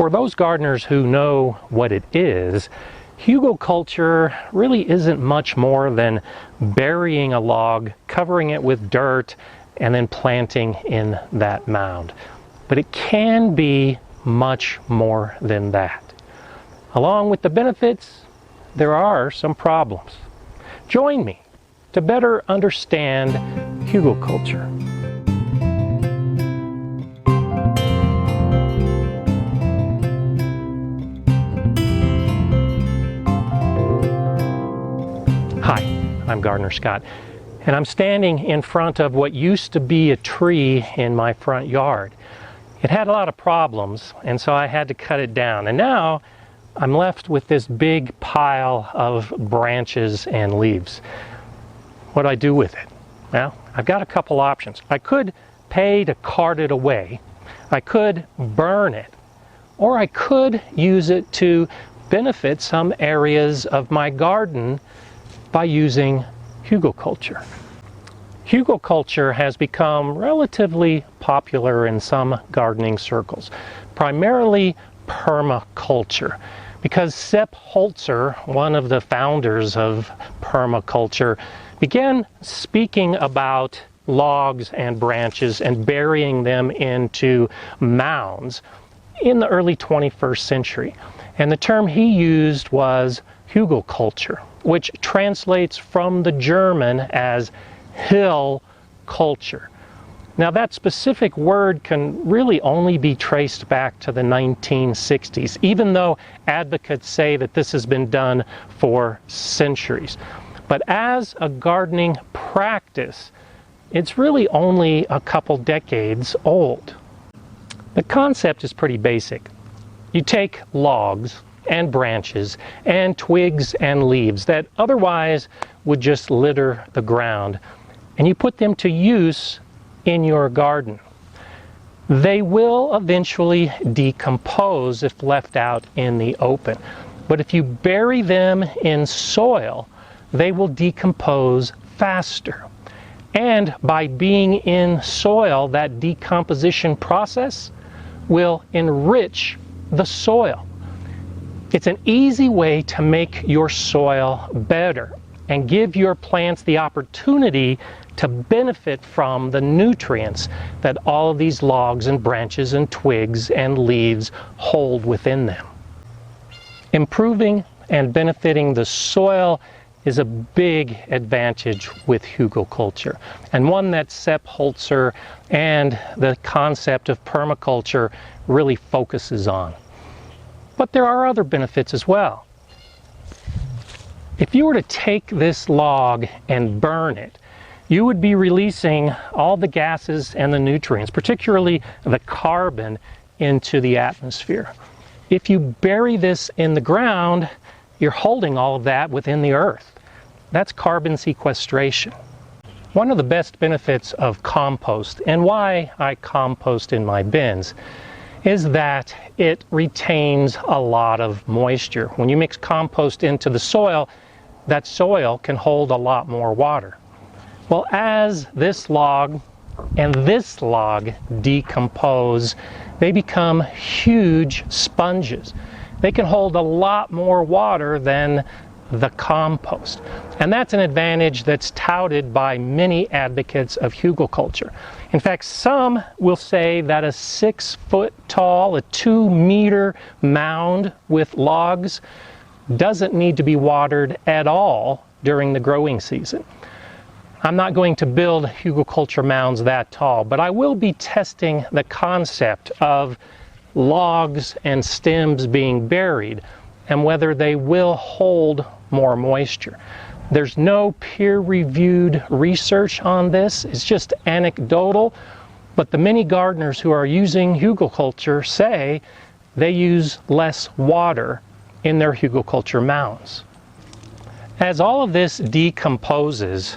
For those gardeners who know what it is, hugelkultur really isn't much more than burying a log, covering it with dirt, and then planting in that mound. But it can be much more than that. Along with the benefits, there are some problems. Join me to better understand hugelkultur. Hi, I'm Gardener Scott, and I'm standing in front of what used to be a tree in my front yard. It had a lot of problems, and so I had to cut it down. And now I'm left with this big pile of branches and leaves. What do I do with it? Well, I've got a couple options. I could pay to cart it away, I could burn it, or I could use it to benefit some areas of my garden by using hugelkultur. Hugelkultur has become relatively popular in some gardening circles, primarily permaculture, because Sepp Holzer, one of the founders of permaculture, began speaking about logs and branches and burying them into mounds in the early 21st century. And the term he used was hugelkultur, which translates from the German as hill culture. Now that specific word can really only be traced back to the 1960s, even though advocates say that this has been done for centuries. But as a gardening practice, it's really only a couple decades old. The concept is pretty basic. You take logs and branches and twigs and leaves that otherwise would just litter the ground, and you put them to use in your garden. They will eventually decompose if left out in the open, but if you bury them in soil, they will decompose faster. And by being in soil, that decomposition process will enrich the soil. It's an easy way to make your soil better and give your plants the opportunity to benefit from the nutrients that all of these logs and branches and twigs and leaves hold within them. Improving and benefiting the soil is a big advantage with hugelkultur, and one that Sepp Holzer and the concept of permaculture really focuses on. But there are other benefits as well. If you were to take this log and burn it, you would be releasing all the gases and the nutrients, particularly the carbon, into the atmosphere. If you bury this in the ground, you're holding all of that within the earth. That's carbon sequestration. One of the best benefits of compost, and why I compost in my bins, is that it retains a lot of moisture. When you mix compost into the soil, that soil can hold a lot more water. Well, as this log and this log decompose, they become huge sponges. They can hold a lot more water than the compost. And that's an advantage that's touted by many advocates of hugelkultur. In fact, some will say that a 6 foot tall, a 2-meter mound with logs doesn't need to be watered at all during the growing season. I'm not going to build hugelkultur mounds that tall, but I will be testing the concept of logs and stems being buried and whether they will hold more moisture. There's no peer-reviewed research on this. It's just anecdotal, but the many gardeners who are using hugelkultur say they use less water in their hugelkultur mounds. As all of this decomposes,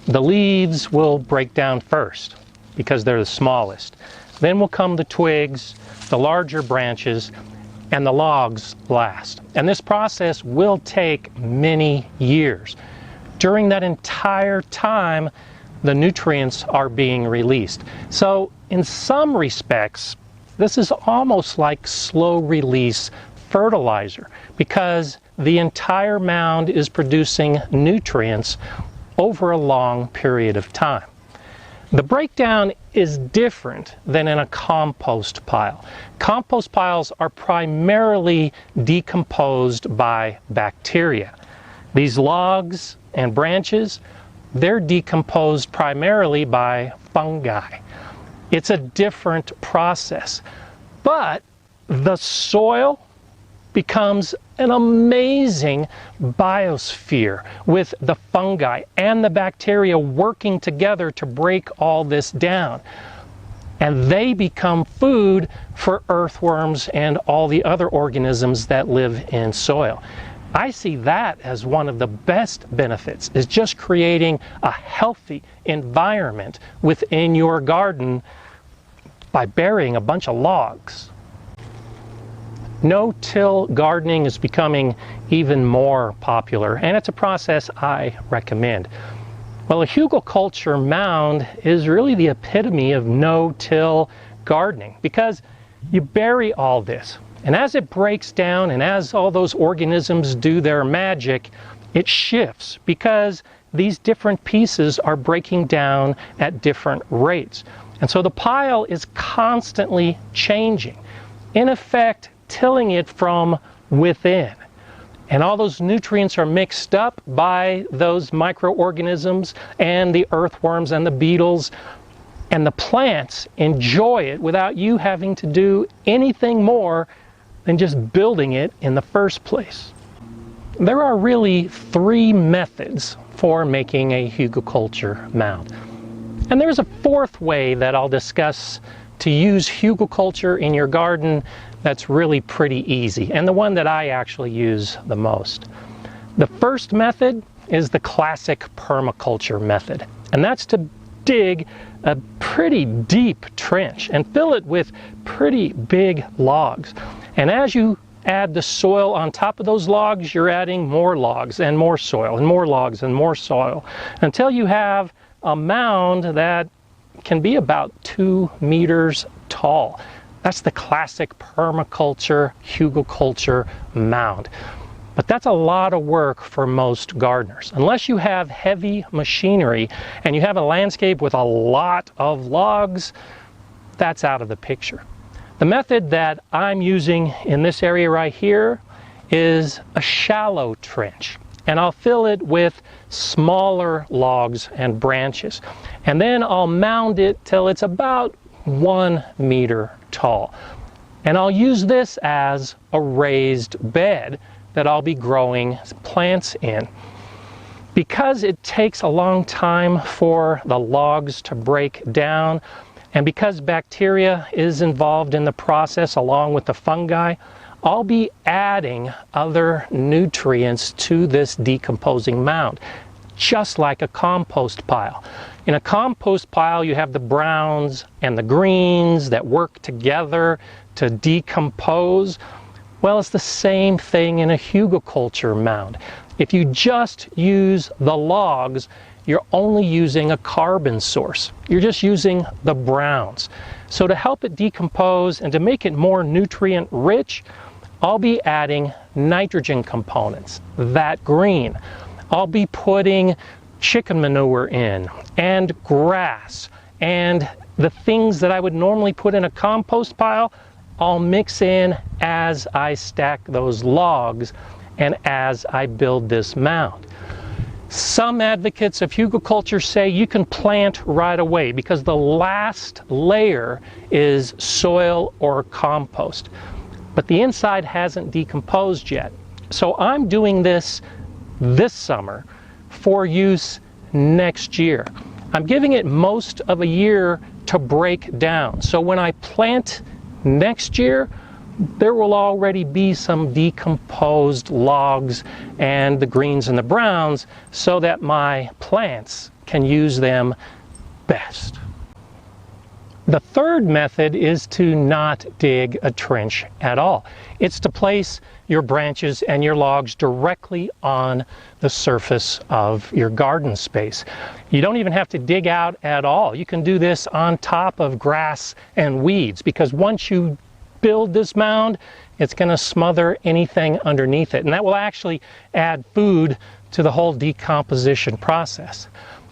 the leaves will break down first because they're the smallest. Then will come the twigs, the larger branches, and the logs last. And this process will take many years. During that entire time, the nutrients are being released. So in some respects, This is almost like slow release fertilizer because the entire mound is producing nutrients over a long period of time. The breakdown is different than in a compost pile. Compost piles are primarily decomposed by bacteria. These logs and branches, they're decomposed primarily by fungi. It's a different process, but the soil becomes an amazing biosphere with the fungi and the bacteria working together to break all this down. And they become food for earthworms and all the other organisms that live in soil. I see that as one of the best benefits, is just creating a healthy environment within your garden by burying a bunch of logs. No-till gardening is becoming even more popular, and it's a process I recommend. Well, a hugelkultur mound is really the epitome of no-till gardening because you bury all this, and as it breaks down and as all those organisms do their magic, it shifts because these different pieces are breaking down at different rates. And so the pile is constantly changing. In effect, tilling it from within. And all those nutrients are mixed up by those microorganisms and the earthworms and the beetles, and the plants enjoy it without you having to do anything more than just building it in the first place. There are really 3 methods for making a hugelkultur mound. And there's a 4th way that I'll discuss to use hugelkultur in your garden that's really pretty easy, and the one that I actually use the most. The first method is the classic permaculture method, and that's to dig a pretty deep trench and fill it with pretty big logs. And as you add the soil on top of those logs, you're adding more logs and more soil and more logs and more soil until you have a mound that can be about 2 meters tall. That's the classic permaculture, hugelkultur mound. But that's a lot of work for most gardeners. Unless you have heavy machinery and you have a landscape with a lot of logs, that's out of the picture. The method that I'm using in this area right here is a shallow trench. And I'll fill it with smaller logs and branches. And then I'll mound it till it's about 1 meter tall. And I'll use this as a raised bed that I'll be growing plants in. Because it takes a long time for the logs to break down, and because bacteria is involved in the process along with the fungi, I'll be adding other nutrients to this decomposing mound, just like a compost pile. In a compost pile, you have the browns and the greens that work together to decompose. Well, it's the same thing in a hugelkultur mound. If you just use the logs, you're only using a carbon source. You're just using the browns. So to help it decompose and to make it more nutrient rich, I'll be adding nitrogen components, that green. I'll be putting chicken manure in, and grass, and the things that I would normally put in a compost pile, I'll mix in as I stack those logs and as I build this mound. Some advocates of hugelkultur say you can plant right away because the last layer is soil or compost, but the inside hasn't decomposed yet. So I'm doing this summer for use next year. I'm giving it most of a year to break down. So when I plant next year, there will already be some decomposed logs and the greens and the browns so that my plants can use them best. The third method is to not dig a trench at all. It's to place your branches and your logs directly on the surface of your garden space. You don't even have to dig out at all. You can do this on top of grass and weeds, because once you build this mound, it's going to smother anything underneath it, and that will actually add food to the whole decomposition process.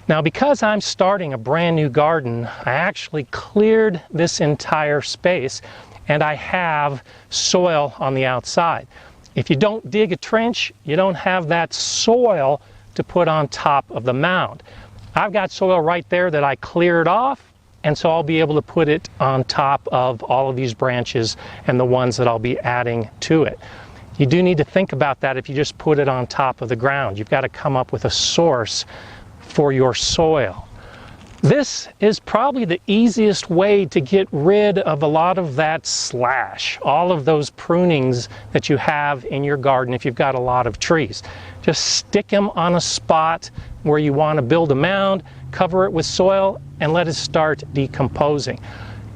Now, because I'm starting a brand new garden, I actually cleared this entire space, and I have soil on the outside. If you don't dig a trench, you don't have that soil to put on top of the mound. I've got soil right there that I cleared off, and so I'll be able to put it on top of all of these branches and the ones that I'll be adding to it. You do need to think about that if you just put it on top of the ground. You've got to come up with a source for your soil. This is probably the easiest way to get rid of a lot of that slash, all of those prunings that you have in your garden if you've got a lot of trees. Just stick them on a spot where you want to build a mound, cover it with soil, and let it start decomposing.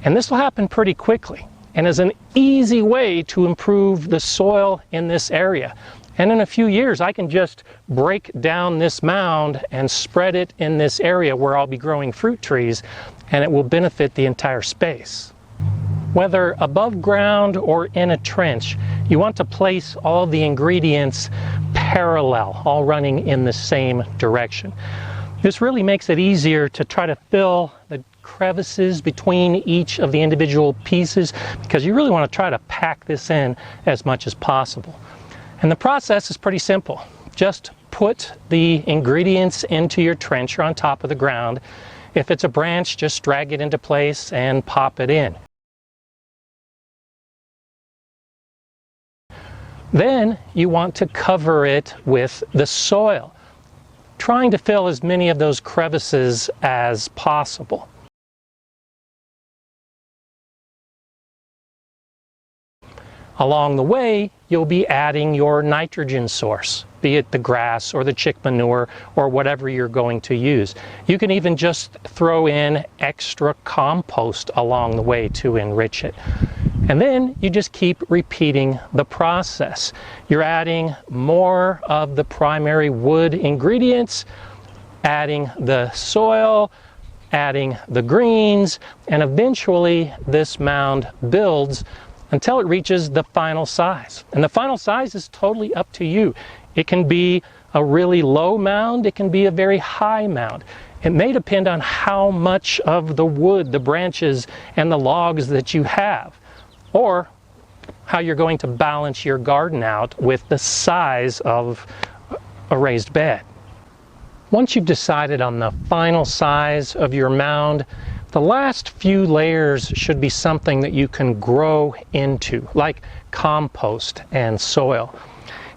And this will happen pretty quickly, and is an easy way to improve the soil in this area. And in a few years, I can just break down this mound and spread it in this area where I'll be growing fruit trees, and it will benefit the entire space. Whether above ground or in a trench, you want to place all the ingredients parallel, all running in the same direction. This really makes it easier to try to fill the crevices between each of the individual pieces, because you really want to try to pack this in as much as possible. And the process is pretty simple. Just put the ingredients into your trench or on top of the ground. If it's a branch, just drag it into place and pop it in. Then you want to cover it with the soil, trying to fill as many of those crevices as possible. Along the way, you'll be adding your nitrogen source, be it the grass or the chick manure or whatever you're going to use. You can even just throw in extra compost along the way to enrich it. And then you just keep repeating the process. You're adding more of the primary wood ingredients, adding the soil, adding the greens, and eventually this mound builds until it reaches the final size. And the final size is totally up to you. It can be a really low mound, it can be a very high mound. It may depend on how much of the wood, the branches, and the logs that you have, or how you're going to balance your garden out with the size of a raised bed. Once you've decided on the final size of your mound, the last few layers should be something that you can grow into, like compost and soil.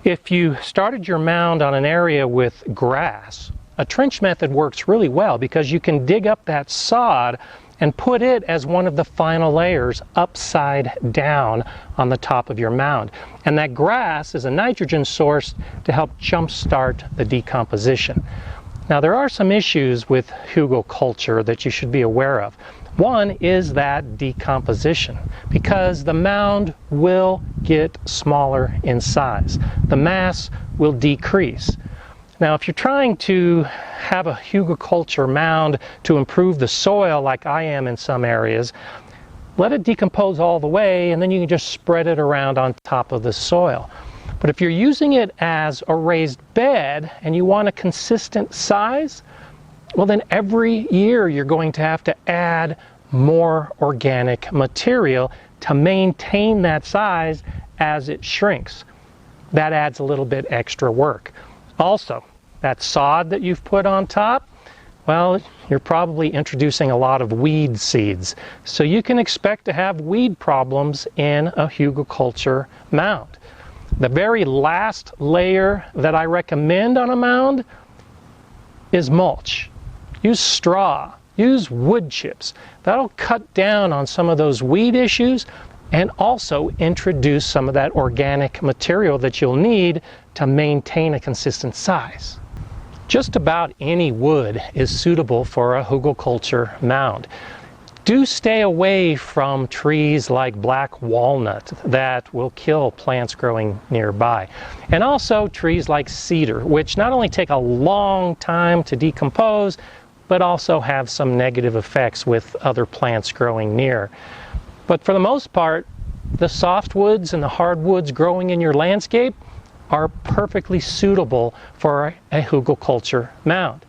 If you started your mound on an area with grass, a trench method works really well, because you can dig up that sod and put it as one of the final layers upside down on the top of your mound. And that grass is a nitrogen source to help jumpstart the decomposition. Now, there are some issues with hugelkultur that you should be aware of. One is that decomposition, because the mound will get smaller in size. The mass will decrease. Now, if you're trying to have a hugelkultur mound to improve the soil like I am in some areas, let it decompose all the way, and then you can just spread it around on top of the soil. But if you're using it as a raised bed and you want a consistent size, well, then every year you're going to have to add more organic material to maintain that size as it shrinks. That adds a little bit extra work. Also, that sod that you've put on top, well, you're probably introducing a lot of weed seeds. So you can expect to have weed problems in a hugelkultur mound. The very last layer that I recommend on a mound is mulch. Use straw, use wood chips. That'll cut down on some of those weed issues and also introduce some of that organic material that you'll need to maintain a consistent size. Just about any wood is suitable for a hugelkultur mound. Do stay away from trees like black walnut that will kill plants growing nearby. And also trees like cedar, which not only take a long time to decompose, but also have some negative effects with other plants growing near. But for the most part, the softwoods and the hardwoods growing in your landscape are perfectly suitable for a hugelkultur mound.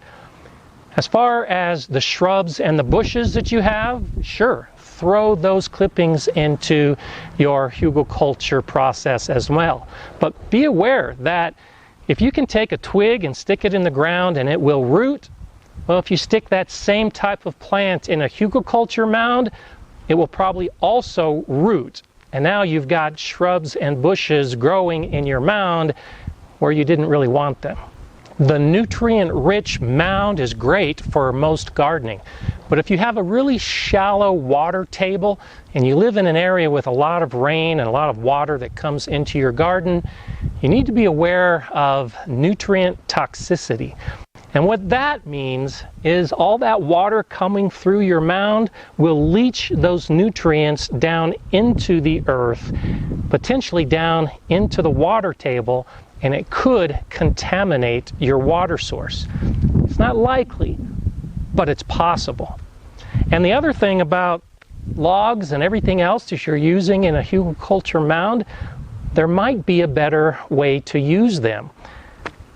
As far as the shrubs and the bushes that you have, sure, throw those clippings into your hugelkultur process as well. But be aware that if you can take a twig and stick it in the ground and it will root, well, if you stick that same type of plant in a hugelkultur mound, it will probably also root. And now you've got shrubs and bushes growing in your mound where you didn't really want them. The nutrient-rich mound is great for most gardening, but if you have a really shallow water table and you live in an area with a lot of rain and a lot of water that comes into your garden, you need to be aware of nutrient toxicity. And what that means is all that water coming through your mound will leach those nutrients down into the earth, potentially down into the water table, and it could contaminate your water source. It's not likely, but it's possible. And the other thing about logs and everything else that you're using in a hugelkultur mound, there might be a better way to use them.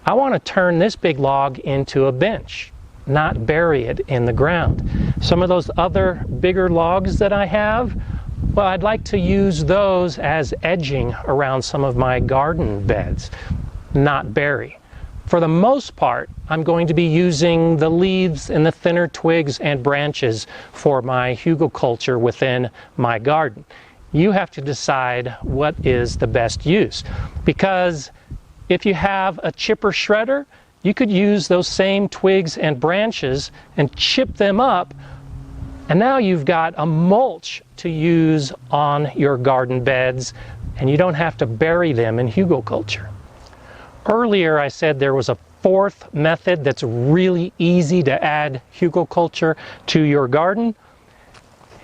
I want to turn this big log into a bench, not bury it in the ground. Some of those other bigger logs that I have, well, I'd like to use those as edging around some of my garden beds, not bury. For the most part, I'm going to be using the leaves and the thinner twigs and branches for my hugelkultur within my garden. You have to decide what is the best use, because if you have a chipper shredder, you could use those same twigs and branches and chip them up, and now you've got a mulch to use on your garden beds, and you don't have to bury them in hugelkultur. Earlier I said there was a fourth method that's really easy to add hugelkultur to your garden,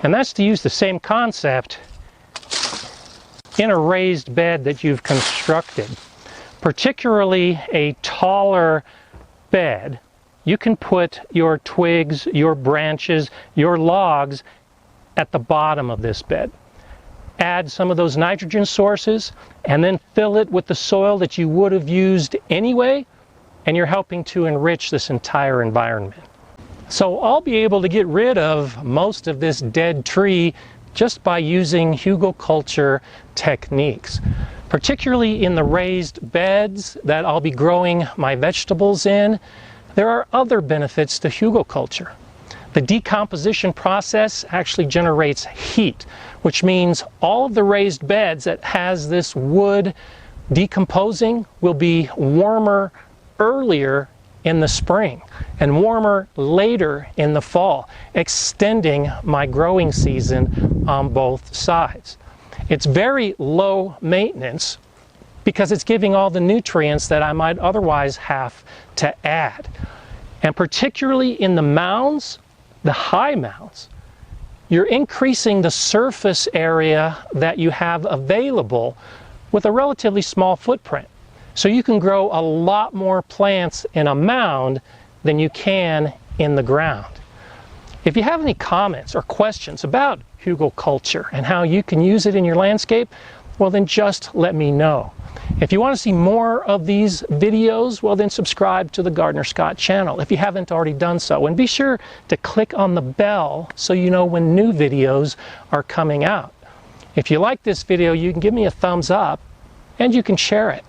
and that's to use the same concept in a raised bed that you've constructed. Particularly a taller bed, you can put your twigs, your branches, your logs at the bottom of this bed. Add some of those nitrogen sources and then fill it with the soil that you would have used anyway, and you're helping to enrich this entire environment. So I'll be able to get rid of most of this dead tree just by using hugelkultur techniques. Particularly in the raised beds that I'll be growing my vegetables in, there are other benefits to hugelkultur. The decomposition process actually generates heat, which means all of the raised beds that has this wood decomposing will be warmer earlier in the spring and warmer later in the fall, extending my growing season on both sides. It's very low maintenance because it's giving all the nutrients that I might otherwise have to add. And particularly in the mounds, the high mounds, you're increasing the surface area that you have available with a relatively small footprint. So you can grow a lot more plants in a mound than you can in the ground. If you have any comments or questions about hugelkultur and how you can use it in your landscape, well then just let me know. If you want to see more of these videos, well then subscribe to the Gardener Scott channel if you haven't already done so. And be sure to click on the bell so you know when new videos are coming out. If you like this video, you can give me a thumbs up and you can share it.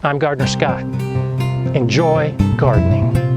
I'm Gardener Scott. Enjoy gardening.